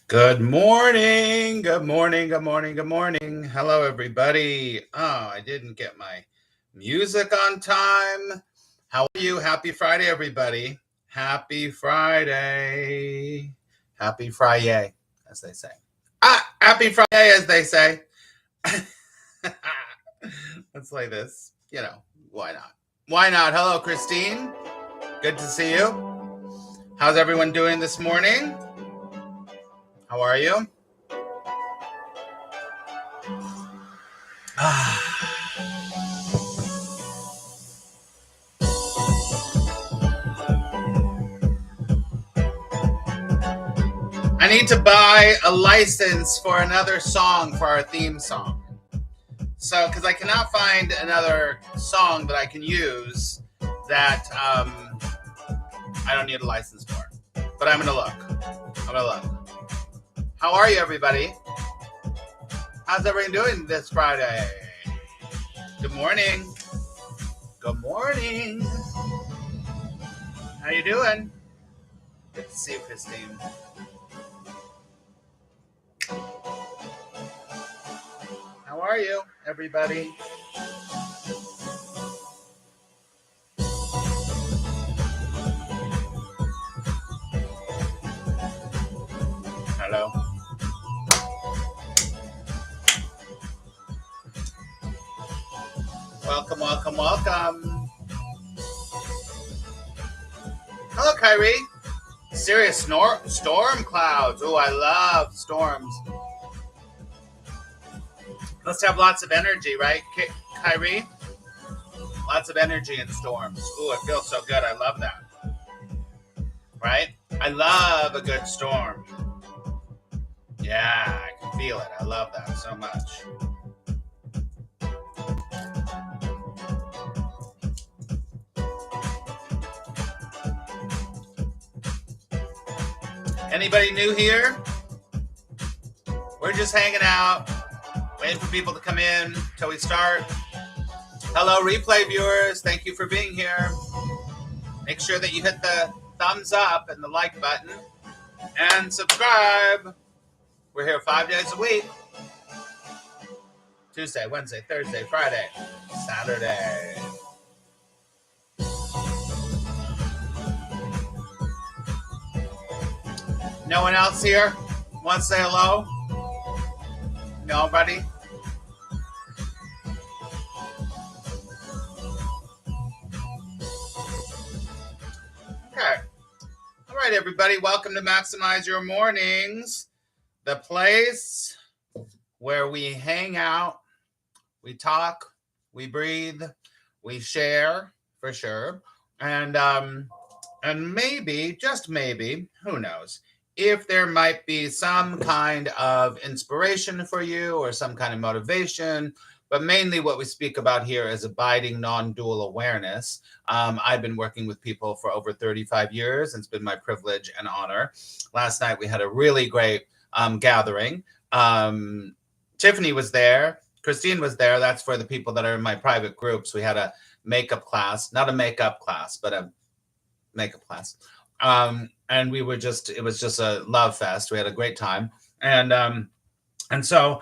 Good morning. Good morning. Good morning. Good morning. Hello, everybody. Oh, I didn't get my music on time. How are you? Happy Friday, everybody. Happy Friday. Happy Friday, as they say. Happy Friday, as they say. Let's play this. Why not? Why not? Hello, Christine. Good to see you. How's everyone doing this morning? How are you? I need to buy a license for another song for our theme song. So, because I cannot find another song that I can use that I don't need a license for. But I'm going to look. How are you, everybody? How's everyone doing this Friday? Good morning. Good morning. How you doing? Good to see you, Christine. How are you, everybody? Hello. Welcome, welcome, welcome. Hello, Kyrie. Serious storm clouds. Oh, I love storms. Must have lots of energy, right, Kyrie? Lots of energy in storms. Ooh, it feels so good. I love that. Right? I love a good storm. Yeah, I can feel it. I love that so much. Anybody new here? We're just hanging out, waiting for people to come in till we start. Hello, replay viewers. Thank you for being here. Make sure that you hit the thumbs up and the like button and subscribe. We're here 5 days a week. Tuesday, Wednesday, Thursday, Friday, Saturday. No one else here? Want to say hello? Nobody? Okay. All right, everybody. Welcome to Maximize Your Mornings, the place where we hang out, we talk, we breathe, we share, for sure. And maybe, just maybe, who knows, if there might be some kind of inspiration for you or some kind of motivation, but mainly what we speak about here is abiding non-dual awareness. I've been working with people for over 35 years, and it's been my privilege and honor. Last night we had a really great gathering. Tiffany was there. Christine was there. That's for the people that are in my private groups. We had a makeup class, not a makeup class, but a makeup class. And we were it was just a love fest. We had a great time. And so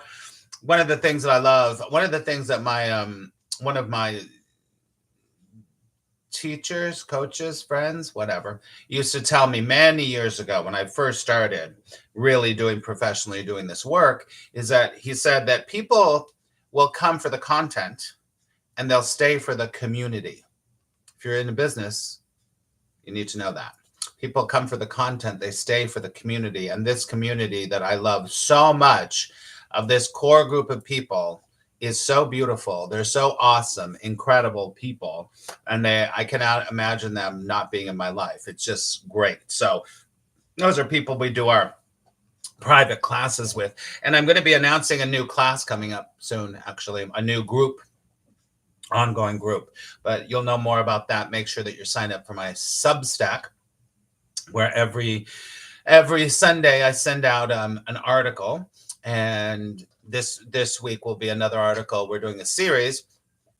one of the things that I love, one of the things that one of my teachers, coaches, friends, whatever, used to tell me many years ago when I first started really professionally doing this work, is that he said that people will come for the content and they'll stay for the community. If you're in a business, you need to know that. People come for the content, they stay for the community. And this community that I love so much, of this core group of people, is so beautiful. They're so awesome, incredible people. And I cannot imagine them not being in my life. It's just great. So those are people we do our private classes with. And I'm going to be announcing a new class coming up soon, actually, a new group, ongoing group. But you'll know more about that. Make sure that you're signed up for my Substack, where every Sunday I send out an article. And this week will be another article. We're doing a series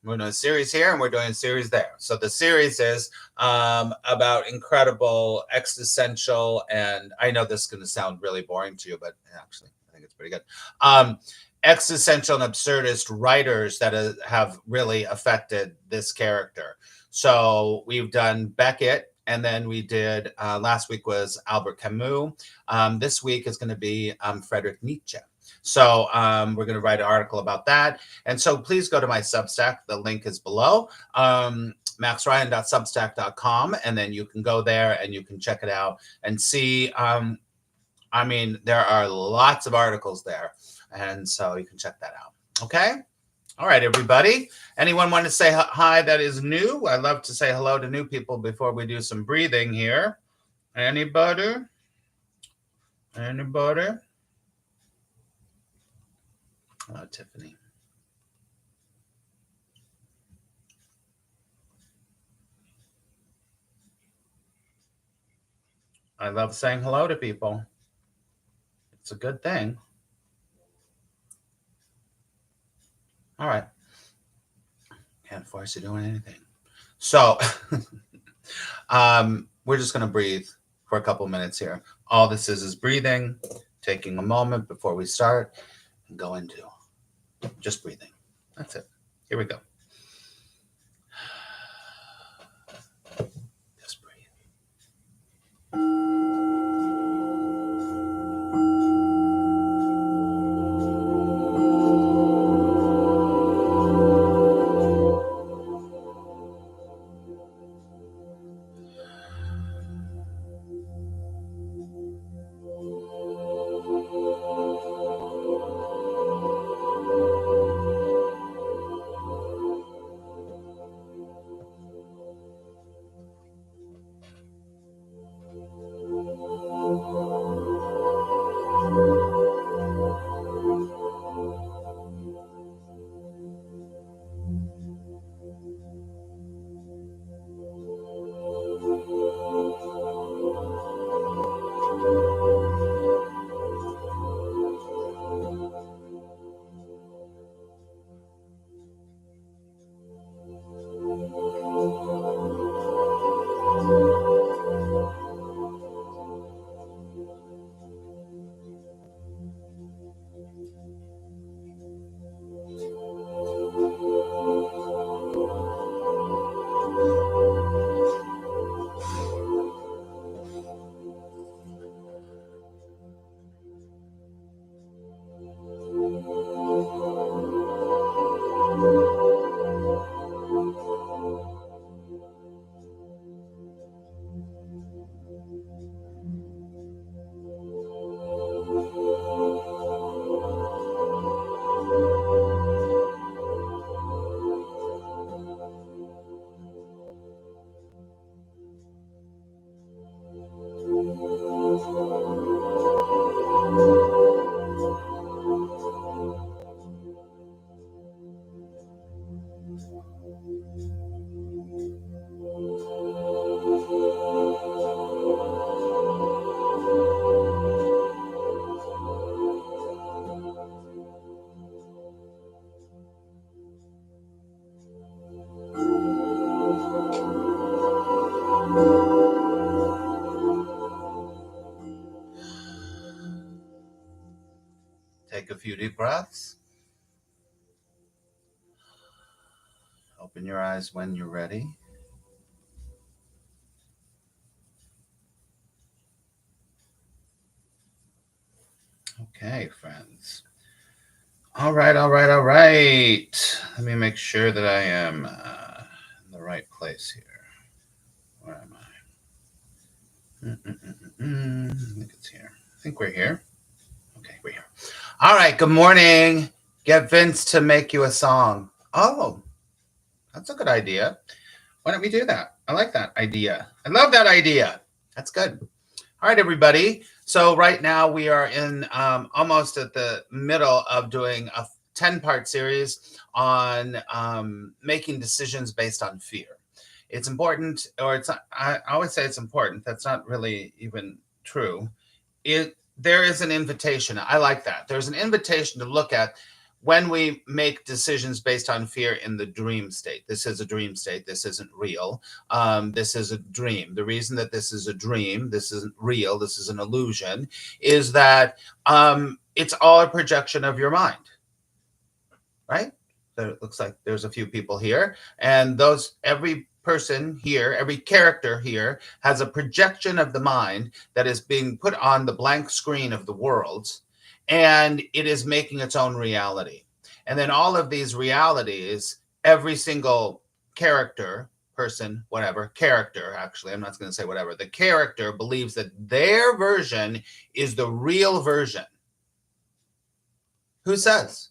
We're doing a series here and we're doing a series there. So the series is about incredible, existential, and I know this is going to sound really boring to you, but actually I think it's pretty good. Existential and absurdist writers that have really affected this character. So we've done Beckett, and then we did, last week was Albert Camus. This week is going to be Friedrich Nietzsche. So we're going to write an article about that. And so please go to my Substack. The link is below, maxryan.substack.com. And then you can go there and you can check it out and see. I mean, there are lots of articles there. And so you can check that out. Okay. All right, everybody. Anyone want to say hi that is new? I love to say hello to new people before we do some breathing here. Anybody? Anybody? Tiffany. I love saying hello to people. It's a good thing. All right. Can't force you doing anything. So we're just going to breathe for a couple minutes here. All this is breathing, taking a moment before we start and go into just breathing. That's it. Here we go. Just breathe. Take a few deep breaths. Open your eyes when you're ready. Okay, friends. All right. Let me make sure that I am in the right place here. Where am I? I think it's here. I think we're here. Okay, we're here. All right, good morning. Get Vince to make you a song. Oh, that's a good idea. Why don't we do that? I like that idea. I love that idea. That's good. All right, everybody. So right now we are in almost at the middle of doing a 10-part series on making decisions based on fear. It's important, or I always say it's important. That's not really even true. There is an invitation. I like that. There's an invitation to look at when we make decisions based on fear in the dream state. This is a dream state. This isn't real. This is a dream. The reason that this is a dream, this isn't real, this is an illusion, is that it's all a projection of your mind, right? So it looks like there's a few people here, and every person here, every character here has a projection of the mind that is being put on the blank screen of the world, and it is making its own reality. And then all of these realities, every single character, person, whatever, character, actually, I'm not going to say whatever, the character believes that their version is the real version. Who says?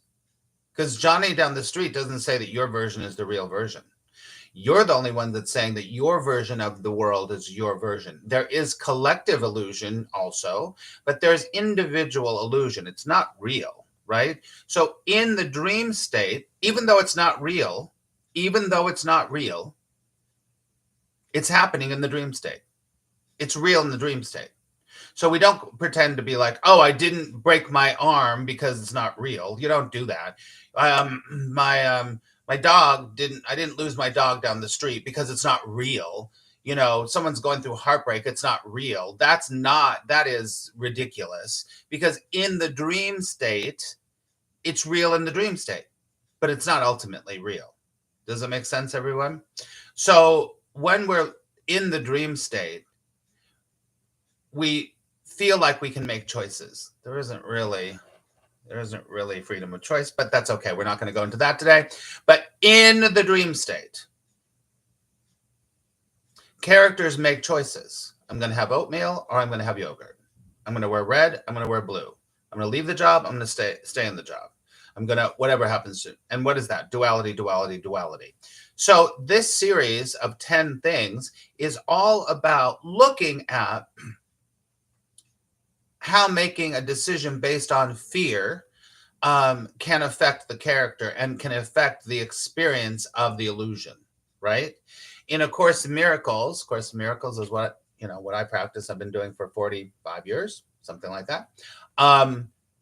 Because Johnny down the street doesn't say that your version is the real version. You're the only one that's saying that your version of the world is your version. There is collective illusion also, but there's individual illusion. It's not real, right? So in the dream state, even though it's not real, it's happening in the dream state. It's real in the dream state. So we don't pretend to be like, oh, I didn't break my arm because it's not real. You don't do that. My dog I didn't lose my dog down the street because it's not real. You know, someone's going through heartbreak. It's not real. That is ridiculous, because in the dream state, it's real in the dream state, but it's not ultimately real. Does it make sense, everyone? So when we're in the dream state, we feel like we can make choices. There isn't really freedom of choice, but that's okay. We're not going to go into that today. But in the dream state, characters make choices. I'm going to have oatmeal or I'm going to have yogurt. I'm going to wear red. I'm going to wear blue. I'm going to leave the job. I'm going to stay in the job. I'm going to, whatever happens to, and what is that? Duality, duality, duality. So this series of 10 things is all about looking at how making a decision based on fear can affect the character and can affect the experience of the illusion, right? In A Course in Miracles, Course in Miracles is what I practice. I've been doing for 45 years, something like that.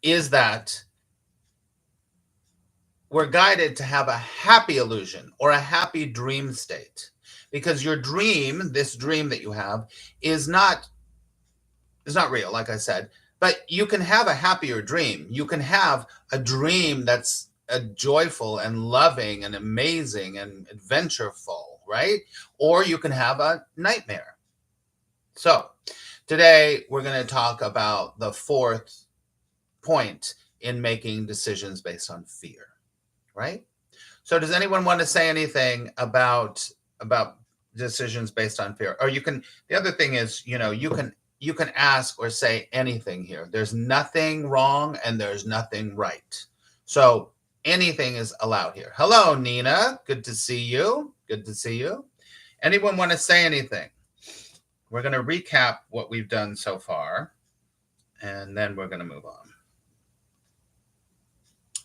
Is that we're guided to have a happy illusion or a happy dream state, because your dream, this dream that you have, is not real, like I said. But you can have a happier dream. You can have a dream that's a joyful and loving and amazing and adventureful, right? Or you can have a nightmare. So today we're going to talk about the fourth point in making decisions based on fear, right? So does anyone want to say anything about decisions based on fear? Or the other thing is, you can ask or say anything here. There's nothing wrong and there's nothing right. So anything is allowed here. Hello, Nina. Good to see you. Good to see you. Anyone want to say anything? We're going to recap what we've done so far, and then we're going to move on.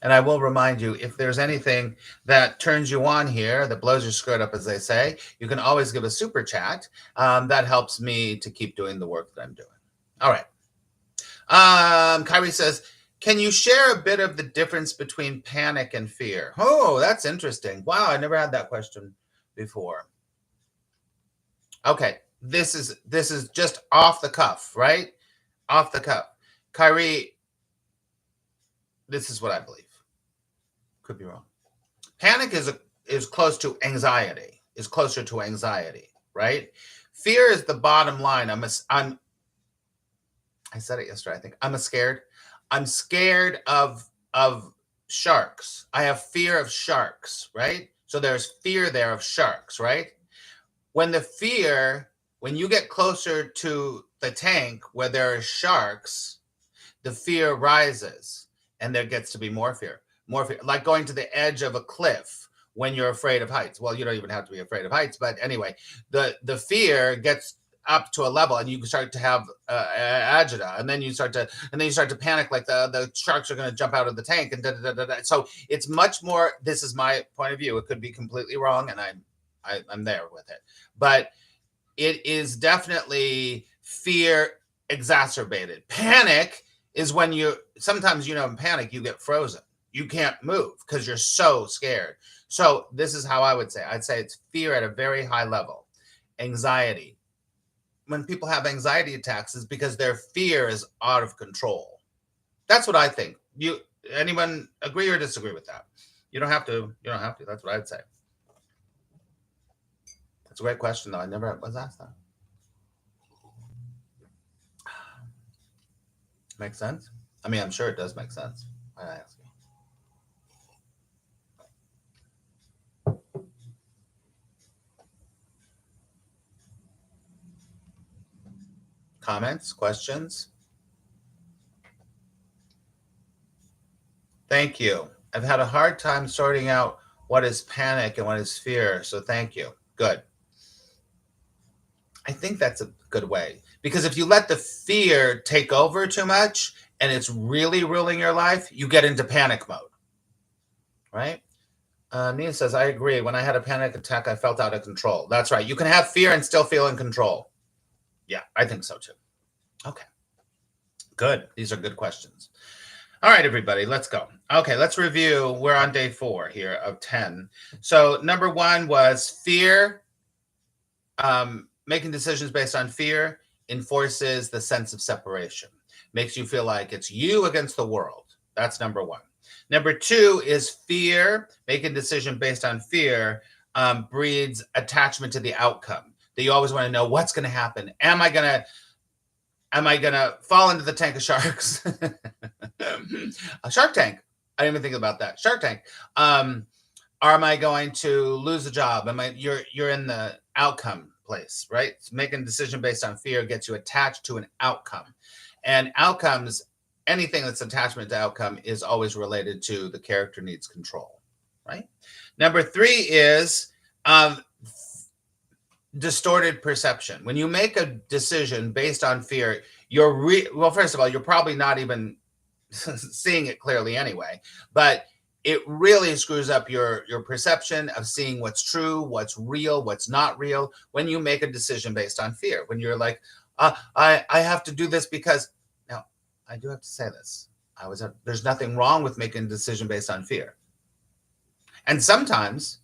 And I will remind you, if there's anything that turns you on here, that blows your skirt up, as they say, you can always give a super chat. That helps me to keep doing the work that I'm doing. All right. Kyrie says, can you share a bit of the difference between panic and fear? Oh, that's interesting. Wow, I never had that question before. Okay, this is just off the cuff, right? Off the cuff. Kyrie, this is what I believe. Could be wrong. Panic is close to anxiety. Is closer to anxiety, right? Fear is the bottom line. I said it yesterday. I think I'm scared. I'm scared of sharks. I have fear of sharks, right? So there's fear there of sharks, right? When you get closer to the tank where there are sharks, the fear rises, and there gets to be more fear. More fear, like going to the edge of a cliff when you're afraid of heights. Well, you don't even have to be afraid of heights, but anyway, the fear gets up to a level, and you start to have agita, and then you start to panic, like the sharks are going to jump out of the tank, and So it's much more. This is my point of view. It could be completely wrong, and I'm there with it, but it is definitely fear exacerbated. Panic is when sometimes in panic you get frozen. You can't move because you're so scared. So this is how I would say. I'd say it's fear at a very high level. Anxiety. When people have anxiety attacks, is because their fear is out of control. That's what I think. Anyone agree or disagree with that? You don't have to. You don't have to. That's what I'd say. That's a great question, though. I never was asked that. Makes sense? I mean, I'm sure it does make sense. I ask you. Comments? Questions? Thank you. I've had a hard time sorting out what is panic and what is fear, so thank you. Good. I think that's a good way, because if you let the fear take over too much and it's really ruling your life, you get into panic mode, right? Nia says, I agree. When I had a panic attack, I felt out of control. That's right. You can have fear and still feel in control. Yeah, I think so too. Okay. Good. These are good questions. All right, everybody, let's go. Okay, let's review. We're on day 4 here of 10. So number 1 was fear. Making decisions based on fear enforces the sense of separation. Makes you feel like it's you against the world. That's number 1. Number 2 is fear. Making a decision based on fear breeds attachment to the outcome. That you always want to know what's going to happen. Am I gonna fall into the tank of sharks? A Shark Tank. I didn't even think about that. Shark Tank. Or am I going to lose a job? You're in the outcome place, right? So making a decision based on fear gets you attached to an outcome. And outcomes, anything that's attachment to outcome is always related to the character needs control, right? Number 3 is distorted perception. When you make a decision based on fear, well, first of all, you're probably not even seeing it clearly anyway, but it really screws up your perception of seeing what's true, what's real, what's not real when you make a decision based on fear. When you're like, I have to do this because, now, I do have to say this. There's nothing wrong with making a decision based on fear. And sometimes,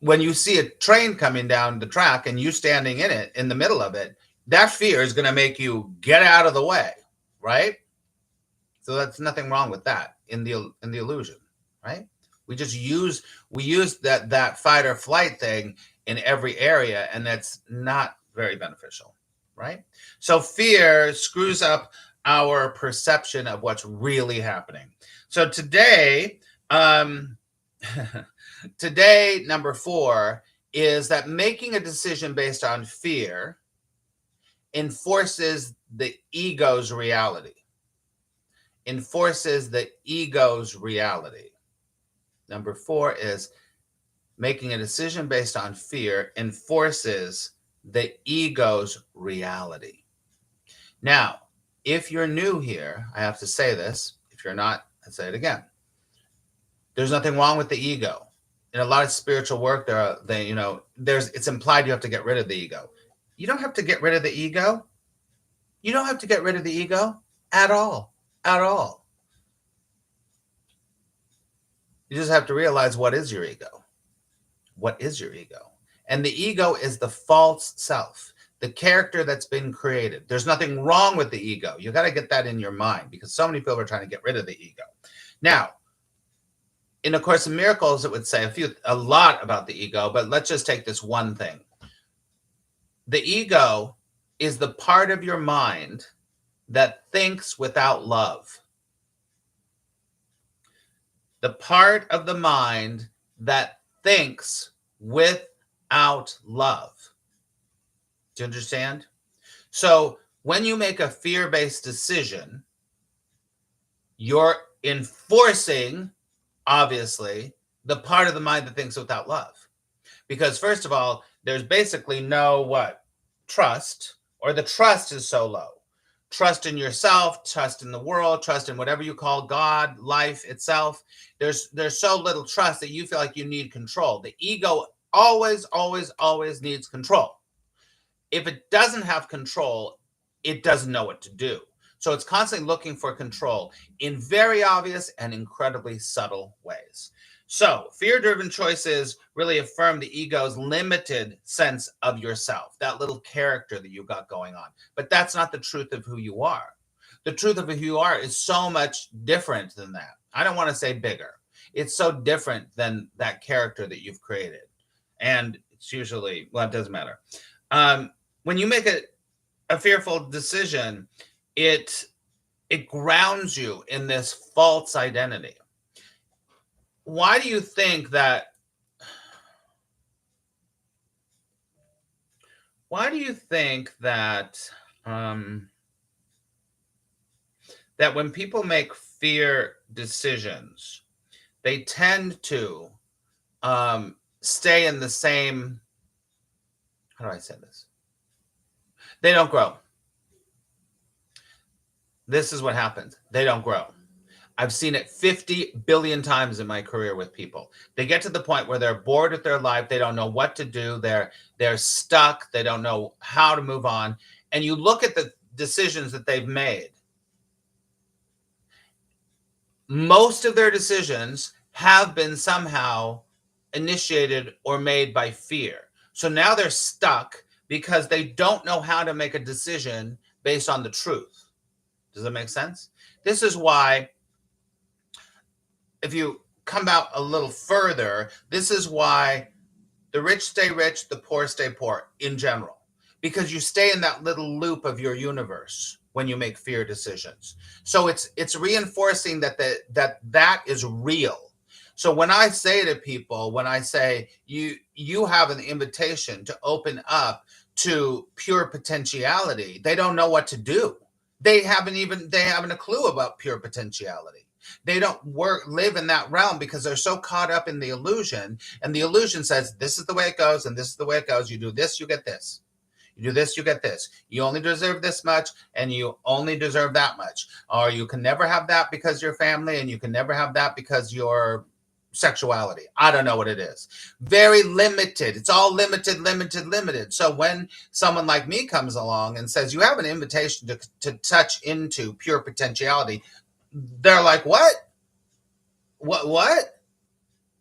when you see a train coming down the track and you standing in it, in the middle of it, that fear is going to make you get out of the way, right? So that's nothing wrong with that in the illusion, right? We use that fight or flight thing in every area, and that's not very beneficial, right? So fear screws up our perception of what's really happening. So today, today, number 4 is that making a decision based on fear enforces the ego's reality. Enforces the ego's reality. Number 4 is making a decision based on fear enforces the ego's reality. Now, if you're new here, I have to say this. If you're not, I'll say it again. There's nothing wrong with the ego. In a lot of spiritual work, it's implied you have to get rid of the ego. You don't have to get rid of the ego. You don't have to get rid of the ego at all. At all. You just have to realize, what is your ego? What is your ego? And the ego is the false self, the character that's been created. There's nothing wrong with the ego. You got to get that in your mind, because so many people are trying to get rid of the ego. Now, in A Course in Miracles, it would say a lot about the ego, but let's just take this one thing. The ego is the part of your mind that thinks without love. The part of the mind that thinks without love. Do you understand? So when you make a fear-based decision, you're enforcing, obviously, the part of the mind that thinks without love. Because first of all, there's basically no trust, or the trust is so low. Trust in yourself, trust in the world, trust in whatever you call God, life itself. There's so little trust that you feel like you need control. The ego always, always, always needs control. If it doesn't have control, it doesn't know what to do. So it's constantly looking for control in very obvious and incredibly subtle ways. So fear-driven choices really affirm the ego's limited sense of yourself, that little character that you got going on. But that's not the truth of who you are. The truth of who you are is so much different than that. I don't want to say bigger. It's so different than that character that you've created. And it's usually, well, it doesn't matter. When you make a fearful decision, it grounds you in this false identity. Why do you think that? Why do you think that that when people make fear decisions, they tend to stay in the same? How do I say this? They don't grow. This is what happens. They don't grow. I've seen it 50 billion times in my career with people. They get to the point where they're bored with their life. They don't know what to do. They're stuck. They don't know how to move on. And you look at the decisions that they've made. Most of their decisions have been somehow initiated or made by fear. So now they're stuck because they don't know how to make a decision based on the truth. Does that make sense? This is why, if you come out a little further, this is why the rich stay rich, the poor stay poor in general, because you stay in that little loop of your universe when you make fear decisions. So it's reinforcing that is real. So when I say to people, when I say you have an invitation to open up to pure potentiality, they don't know what to do. They haven't a clue about pure potentiality. They don't live in that realm because they're so caught up in the illusion. And the illusion says, this is the way it goes, and this is the way it goes. You do this, you get this. You do this, you get this. You only deserve this much, and you only deserve that much. Or you can never have that because you're family, and you can never have that because you're sexuality. I don't know what it is. Very limited. It's all limited, limited, limited. So when someone like me comes along and says, you have an invitation to touch into pure potentiality, they're like, what? What?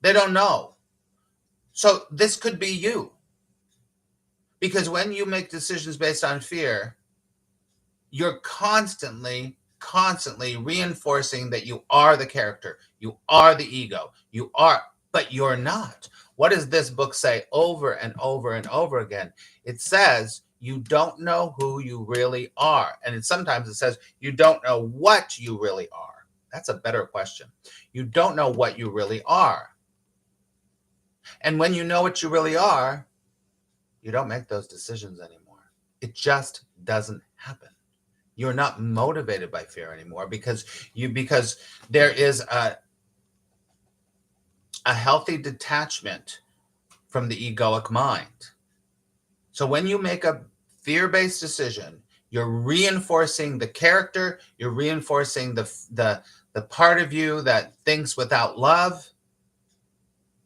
They don't know. So this could be you. Because when you make decisions based on fear, you're constantly reinforcing that you are the character. You are the ego. You are, but you're not. What does this book say over and over and over again? It says you don't know who you really are. And sometimes it says you don't know what you really are. That's a better question. You don't know what you really are. And when you know what you really are, you don't make those decisions anymore. It just doesn't happen. You're not motivated by fear anymore because there is a healthy detachment from the egoic mind. So when you make a fear-based decision, you're reinforcing the character, you're reinforcing the part of you that thinks without love.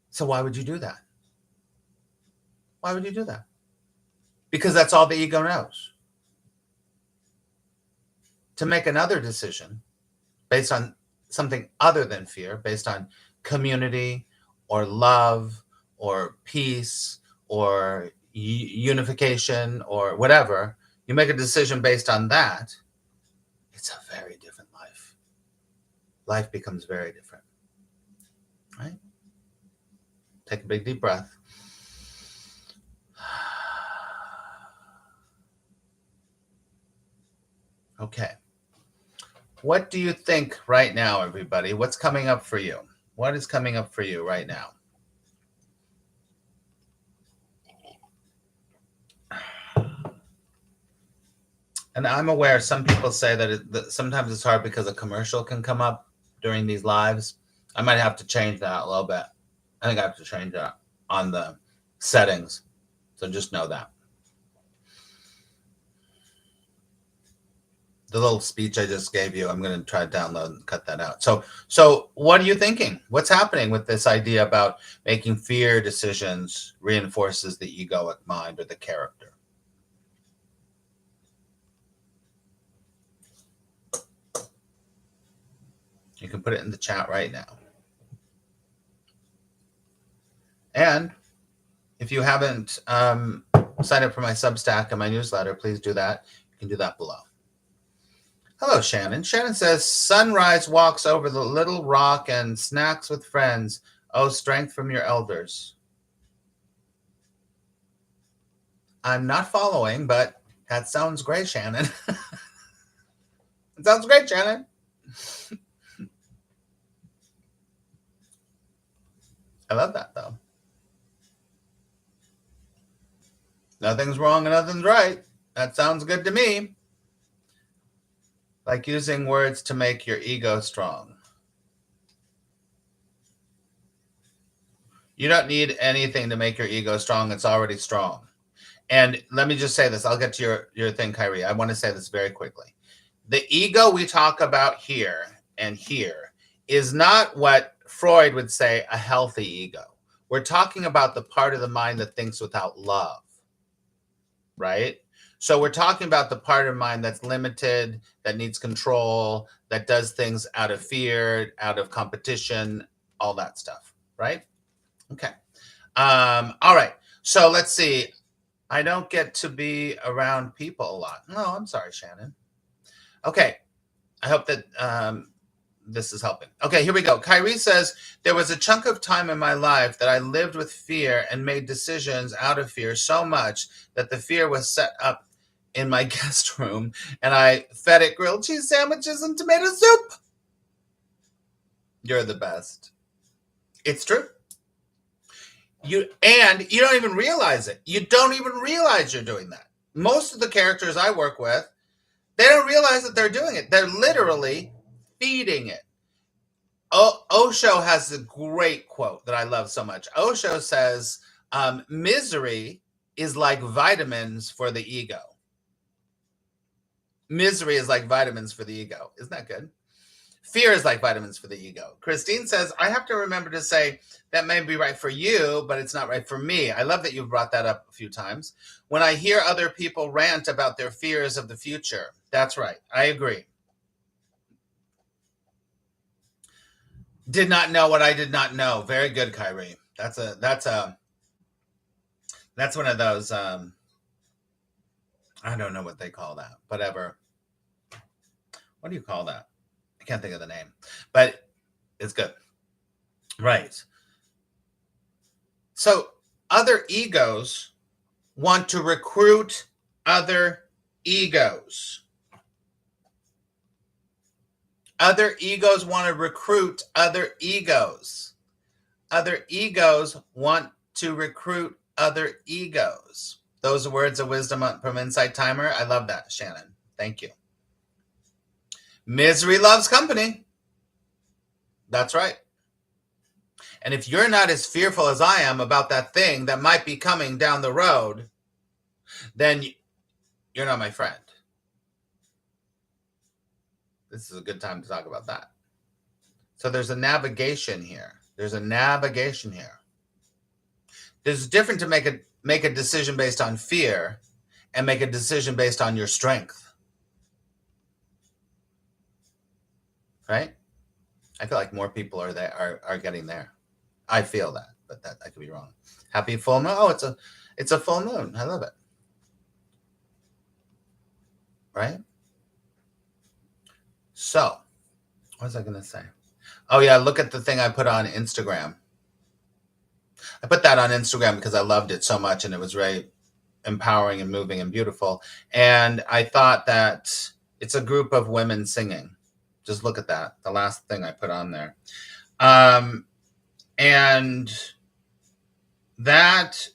So why would you do that? Why would you do that? Because that's all the ego knows. To make another decision based on something other than fear, based on community or love or peace or unification or whatever, you make a decision based on that, it's a very different life. Life becomes very different. Right? Take a big deep breath. Okay. What do you think right now, everybody? What's coming up for you? What is coming up for you right now? And I'm aware some people say that sometimes it's hard because a commercial can come up during these lives. I might have to change that a little bit. I think I have to change that on the settings. So just know that. The little speech I just gave you, I'm going to try to download and cut that out. So what are you thinking? What's happening with this idea about making fear decisions reinforces the egoic mind or the character? You can put it in the chat right now. And if you haven't signed up for my Substack and my newsletter, please do that. You can do that below. Hello, Shannon. Shannon says, sunrise walks over the little rock and snacks with friends. Oh, strength from your elders. I'm not following, but that sounds great, Shannon. It sounds great, Shannon. I love that, though. Nothing's wrong and nothing's right. That sounds good to me. Like using words to make your ego strong. You don't need anything to make your ego strong. It's already strong. And let me just say this. I'll get to your thing, Kyrie. I want to say this very quickly. The ego we talk about here and here is not what Freud would say a healthy ego. We're talking about the part of the mind that thinks without love, right? So we're talking about the part of mind that's limited, that needs control, that does things out of fear, out of competition, all that stuff, right? Okay. All right. So let's see. I don't get to be around people a lot. No, I'm sorry, Shannon. Okay. I hope that this is helping. Okay, here we go. Kyrie says, there was a chunk of time in my life that I lived with fear and made decisions out of fear so much that the fear was set up in my guest room and I fed it grilled cheese sandwiches and tomato soup. You're the best. It's true. You don't even realize it. You don't even realize you're doing that. Most of the characters I work with, they don't realize that they're doing it. They're literally feeding it. Osho has a great quote that I love so much. Osho says, misery is like vitamins for the ego. Misery is like vitamins for the ego. Isn't that good? Fear is like vitamins for the ego. Christine says, I have to remember to say that may be right for you, but it's not right for me. I love that you've brought that up a few times. When I hear other people rant about their fears of the future, that's right. I agree. Did not know what I did not know. Very good, Kyrie. That's one of those, I don't know what they call that. Whatever. What do you call that? I can't think of the name, but it's good. Right. So other egos want to recruit other egos. Other egos want to recruit other egos. Other egos want to recruit other egos. Those are words of wisdom from Insight Timer. I love that, Shannon. Thank you. Misery loves company. That's right. And if you're not as fearful as I am about that thing that might be coming down the road, then you're not my friend. This is a good time to talk about that. So there's a navigation here. There's a difference to make a decision based on fear and make a decision based on your strength. Right? I feel like more people are getting there. I feel that, but that I could be wrong. Happy full moon. Oh, it's a full moon. I love it. Right? So, what was I going to say? Oh yeah, look at the thing I put on Instagram. I put that on Instagram because I loved it so much and it was very empowering and moving and beautiful. And I thought that it's a group of women singing. Just look at that. The last thing I put on there. And that,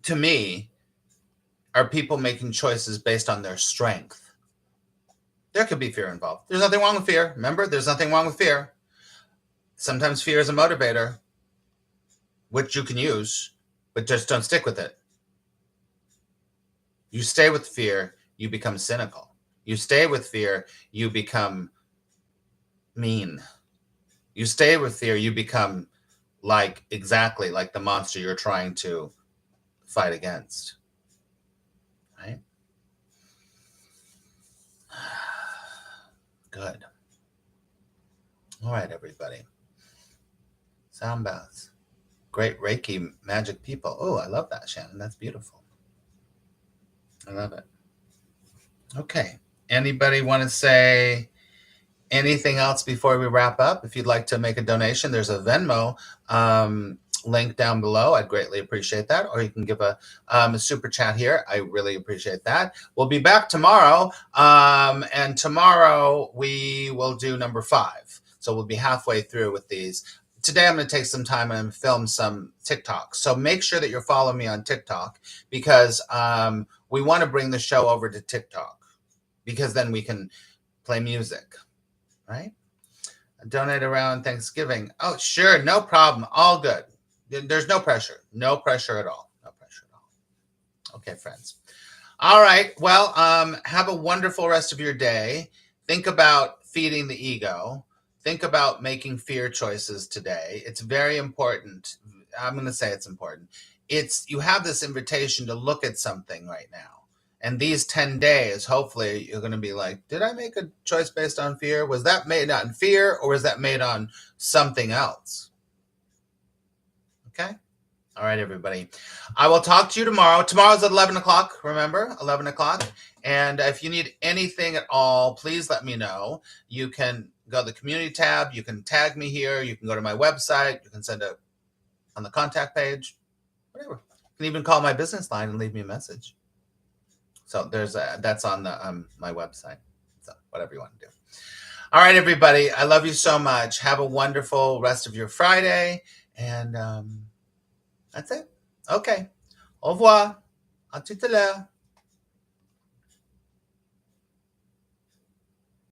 to me, are people making choices based on their strength. There could be fear involved. There's nothing wrong with fear. Remember, there's nothing wrong with fear. Sometimes fear is a motivator, which you can use, but just don't stick with it. You stay with fear, you become cynical. You stay with fear, you become mean. You stay with fear, you become exactly like the monster you're trying to fight against. Right? Good. All right, everybody. Sound baths. Great Reiki magic people. Oh, I love that, Shannon. That's beautiful. I love it. Okay. Anybody want to say anything else before we wrap up? If you'd like to make a donation, there's a Venmo link down below. I'd greatly appreciate that. Or you can give a super chat here. I really appreciate that. We'll be back tomorrow. And tomorrow we will do number 5. So we'll be halfway through with these. Today I'm going to take some time and film some TikToks. So make sure that you're following me on TikTok, because we want to bring the show over to TikTok, because then we can play music, right? Donate around Thanksgiving. Oh, sure. No problem. All good. There's no pressure. No pressure at all. No pressure at all. Okay, friends. All right. Well, have a wonderful rest of your day. Think about feeding the ego. Think about making fear choices today. It's very important. I'm going to say it's important. You have this invitation to look at something right now. And these 10 days, hopefully, you're going to be like, did I make a choice based on fear? Was that made on fear, or was that made on something else? Okay? All right, everybody. I will talk to you tomorrow. Tomorrow's at 11 o'clock, remember? 11 o'clock. And if you need anything at all, please let me know. You can go to the community tab. You can tag me here. You can go to my website. You can send it on the contact page. Whatever. You can even call my business line and leave me a message. So that's on the my website. So whatever you want to do. All right, everybody. I love you so much. Have a wonderful rest of your Friday. And that's it. Okay. Au revoir. À tout à l'heure.